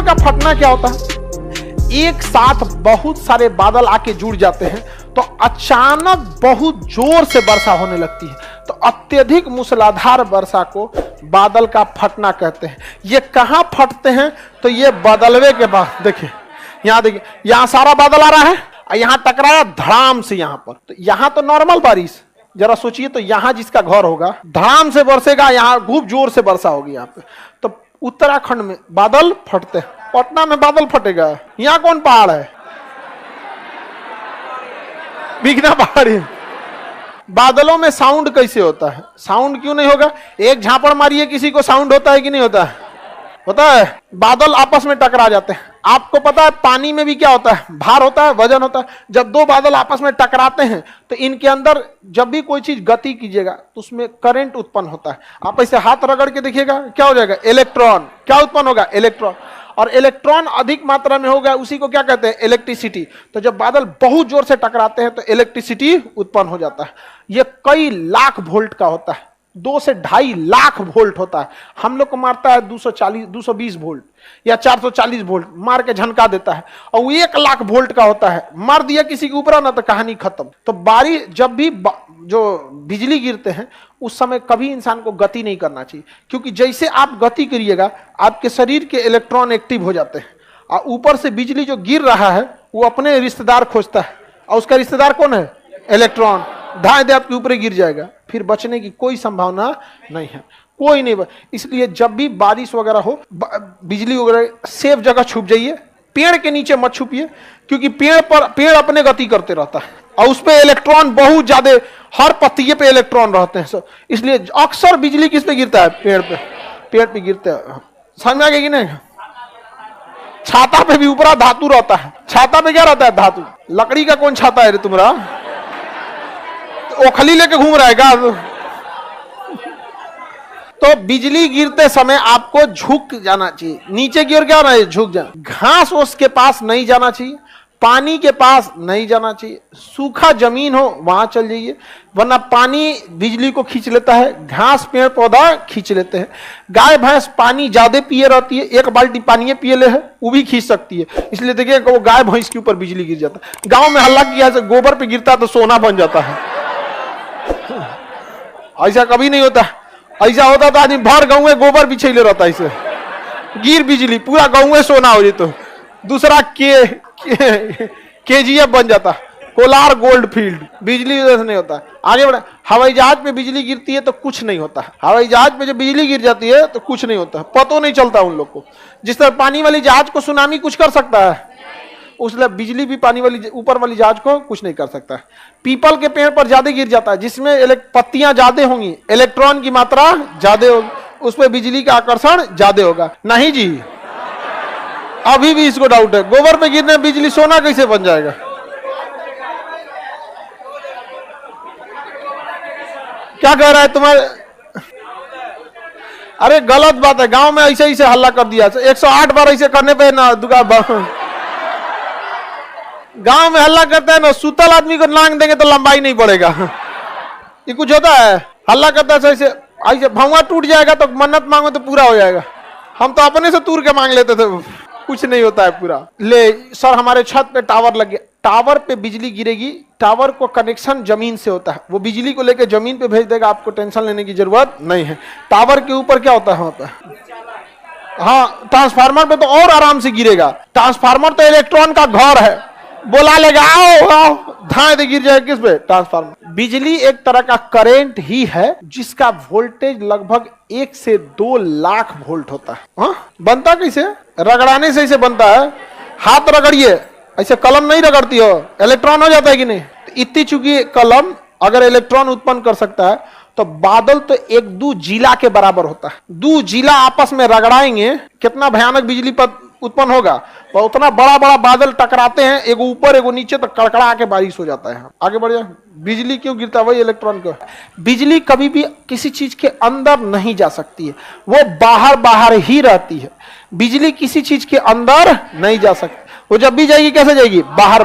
का फटना क्या होता है? एक साथ बहुत सारे बादल आके जुड़ जाते हैं तो अचानक बहुत जोर से वर्षा होने लगती है, तो अत्यधिक मूसलाधार वर्षा को बादल का फटना कहते हैं। ये कहां फटते हैं? तो ये बदलवे के बाद देखिए, यहां देखिए, यहां सारा बादल आ रहा है, यहां टकराया धड़ाम से यहां पर। तो यहां तो नॉर्मल बारिश, जरा सोचिए तो यहां जिसका घर होगा धड़ाम से बरसेगा, यहां खूब जोर से वर्षा होगी यहां पे। तो उत्तराखंड में बादल फटते हैं, पटना में बादल फटेगा। यहां कौन पहाड़ है? बिगना पहाड़ी। बादलों में साउंड कैसे होता है? साउंड क्यों नहीं होगा? एक झापड़ मारिए किसी को, साउंड होता है कि नहीं होता है? होता है। बादल आपस में टकरा जाते हैं। आपको पता है पानी में भी क्या होता है? भार होता है, वजन होता है। जब दो बादल आपस में टकराते हैं तो इनके अंदर जब भी कोई चीज गति कीजिएगा तो उसमें करंट उत्पन्न होता है। आप ऐसे हाथ रगड़ के देखिएगा, क्या हो जाएगा? इलेक्ट्रॉन। क्या उत्पन्न होगा? इलेक्ट्रॉन। और इलेक्ट्रॉन अधिक मात्रा में होगा, उसी को क्या कहते हैं? इलेक्ट्रिसिटी। तो जब बादल बहुत जोर से टकराते हैं तो इलेक्ट्रिसिटी उत्पन्न हो जाता है। यह कई लाख वोल्ट का होता है, 2 से 2.5 लाख वोल्ट होता है। हम लोग को मारता है 220 वोल्ट या 440 वोल्ट, मार के झनका देता है। और वो 1 लाख वोल्ट का होता है, मार दिया किसी के ऊपर ना तो कहानी खत्म। तो बारिश जब भी जो बिजली गिरते हैं उस समय कभी इंसान को गति नहीं करना चाहिए, क्योंकि जैसे आप गति करिएगा आपके शरीर के इलेक्ट्रॉन एक्टिव हो जाते हैं और ऊपर से बिजली जो गिर रहा है वो अपने रिश्तेदार खोजता है, और उसका रिश्तेदार कौन है? इलेक्ट्रॉन। ढाई दे आपके ऊपर गिर जाएगा, फिर बचने की कोई संभावना नहीं है, कोई नहीं। इसलिए जब भी बारिश वगैरह हो, बिजली वगैरह, सेफ जगह छुप जाइए, पेड़ के नीचे मत छुपिए, क्योंकि पेड़ अपने गति करते रहता है और उस पे इलेक्ट्रॉन बहुत ज्यादा, हर पत्तिये पे इलेक्ट्रॉन रहते हैं। इसलिए अक्सर बिजली किस पे गिरता है? पेड़ पे गिरता है। समझ में आ गया कि नहीं? छाता पे भी ऊपरा धातु रहता है। छाता पे क्या रहता है? धातु। लकड़ी का कौन छाता है रे तुम्हारा? ओखली लेके घूम रहा है क्या? तो बिजली गिरते समय आपको झुक जाना चाहिए, नीचे की ओर क्या होना है? झुक जाना। घास उसके पास नहीं जाना चाहिए, पानी के पास नहीं जाना चाहिए, सूखा जमीन हो वहां चल जाइए, वरना पानी बिजली को खींच लेता है, घास पेड़ पौधा खींच लेते हैं। गाय भैंस पानी ज्यादा पिए रहती है, 1 बाल्टी पानी पिए ले है वो भी खींच सकती है। इसलिए देखिए वो गाय भैंस के ऊपर बिजली गिर जाता है। गांव में हल्ला किया से गोबर पे गिरता तो सोना बन जाता है। ऐसा कभी नहीं होता। ऐसा होता था आदमी भर गाँव में गोबर बिछैले रहता है, इसे गिर बिजली पूरा गाँव में सोना हो जाता। दूसरा KGF बन जाता, कोलार गोल्ड फील्ड। बिजली वजह से नहीं होता। आगे बढ़े। हवाई जहाज पे बिजली गिरती है तो कुछ नहीं होता। हवाई जहाज पे जब बिजली गिर जाती है तो कुछ नहीं होता, पता नहीं चलता उन लोग को। जिस तरह पानी वाली जहाज को सुनामी कुछ कर सकता है, उसलिए बिजली भी पानी वाली ऊपर वाली जहाज को कुछ नहीं कर सकता है। पीपल के पेड़ पर ज्यादा गिर जाता है, जिसमें पत्तियां ज्यादा होंगी, इलेक्ट्रॉन की मात्रा ज्यादा होगी, उस पर बिजली का आकर्षण ज्यादा होगा। नहीं जी, अभी भी इसको डाउट है। गोबर पे गिरने बिजली, सोना कैसे बन जाएगा? क्या कह रहा है तुम्हारे? अरे गलत बात है। गांव में ऐसे ही से हल्ला कर दिया, 108 बार ऐसे करने पे ना गांव में हल्ला करता है ना, सुतल आदमी को लांग देंगे तो लंबाई नहीं बढ़ेगा। ये कुछ होता है? हल्ला करता है ऐसे ऐसे, भौवा टूट जाएगा तो मन्नत मांगो तो पूरा हो जाएगा। हम तो अपने से तूर के मांग लेते थे, कुछ नहीं होता है पूरा। ले सर, हमारे छत पे टावर लग गया, टावर पे बिजली गिरेगी, टावर को कनेक्शन जमीन से होता है, वो बिजली को लेकर जमीन पे भेज देगा, आपको टेंशन लेने की जरूरत नहीं है। टावर के ऊपर क्या होता है वहां पे? हाँ, ट्रांसफार्मर पे तो और आराम से गिरेगा। ट्रांसफार्मर तो इलेक्ट्रॉन का घर है, बोला लेगा आओ आओ, धाए दे गिर जाए किस पे? ट्रांसफार्मर। बिजली एक तरह का करंट ही है जिसका वोल्टेज लगभग 1 से 2 लाख वोल्ट होता है। हाँ? बनता कैसे? रगड़ाने से इसे बनता है। हाथ रगड़िए, ऐसे कलम नहीं रगड़ती हो, इलेक्ट्रॉन हो जाता है कि नहीं? इतनी चूंकि कलम अगर इलेक्ट्रॉन उत्पन्न कर सकता है तो बादल तो 1-2 जिला के बराबर होता है। 2 जिला आपस में रगड़ाएंगे, कितना भयानक बिजली पर उत्पन्न होगा। और उतना बड़ा बड़ा बादल टकराते हैं, एगो ऊपर एगो नीचे, तो कड़कड़ा के बारिश हो जाता है। आगे बढ़ जाए। बिजली क्यों गिरता है? वही इलेक्ट्रॉन को। बिजली कभी भी किसी चीज के अंदर नहीं जा सकती है, वो बाहर बाहर ही रहती है। बिजली किसी चीज के अंदर नहीं जा सकती, वो जब भी जाएगी कैसे जाएगी? बाहर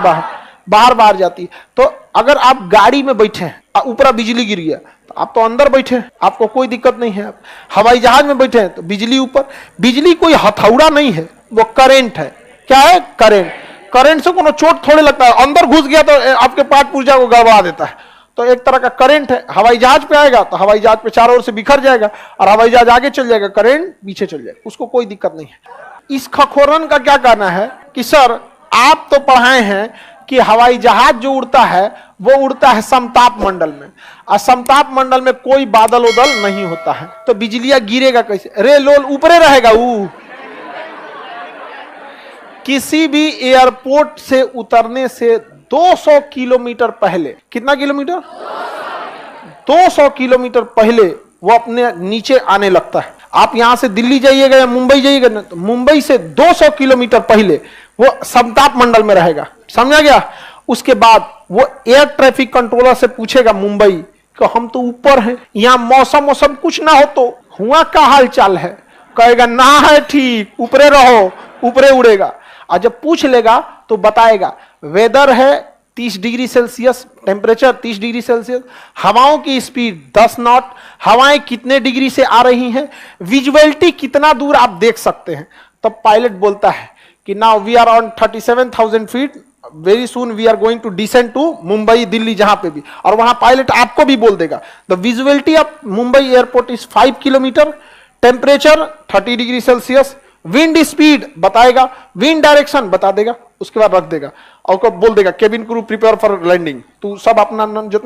बाहर जाती है। तो अगर आप गाड़ी में बैठे हैं, ऊपर बिजली गिर गया तो आप तो अंदर बैठे हैं, आपको कोई दिक्कत नहीं है। हवाई जहाज में बैठे हैं तो बिजली ऊपर। बिजली कोई हथौड़ा नहीं है, वो करंट है। क्या है? करंट। करंट से कोनो चोट थोड़े लगता है, अंदर घुस गया तो आपके पार्ट पुर्जा को गड़बड़ा देता है। तो एक तरह का करंट है। हवाई जहाज पे आएगा तो हवाई जहाज पे चारों ओर से बिखर जाएगा और हवाई जहाज आगे चल जाएगा, करंट पीछे चल जाएगा, उसको कोई दिक्कत नहीं है। इस खखोरन का क्या कहना है कि सर आप तो पढ़ाए हैं कि हवाई जहाज जो उड़ता है वो उड़ता है समताप मंडल में, और समताप मंडल में कोई बादल उदल नहीं होता है, तो बिजलियां गिरेगा कैसे? रे लोल ऊपरे रहेगा। किसी भी एयरपोर्ट से उतरने से 200 किलोमीटर पहले, कितना किलोमीटर? 200 किलोमीटर पहले वो अपने नीचे आने लगता है। आप यहां से दिल्ली जाइएगा या मुंबई जाइएगा ना, तो मुंबई से 200 किलोमीटर पहले वो समताप मंडल में रहेगा। समझा गया? उसके बाद वो एयर ट्रैफिक कंट्रोलर से पूछेगा मुंबई कि हम तो ऊपर हैं, यहां मौसम कुछ ना हो तो हुआ का हाल चाल है? कहेगा ना है ठीक, ऊपरे रहो, ऊपरे उड़ेगा। और जब पूछ लेगा तो बताएगा वेदर है 30 degree Celsius, temperature 30 degree Celsius, हवाओं की स्पीड 10 नॉट, हवाएं कितने डिग्री से आ रही हैं, विजुअलिटी कितना दूर आप देख सकते हैं। तब पायलट बोलता है कि now we are on 37,000 feet, very soon we are going to descend to Mumbai, Delhi, जहां पे भी, और वहां पायलट आपको भी बोल देगा the visuality of Mumbai airport is 5 kilometre, temperature 30 degree Celsius, wind speed बताएगा, विंड डायरेक्शन बता देगा, उसके बाद रख देगा और बोल देगा cabin crew prepare for landing. तू सब अपना जितना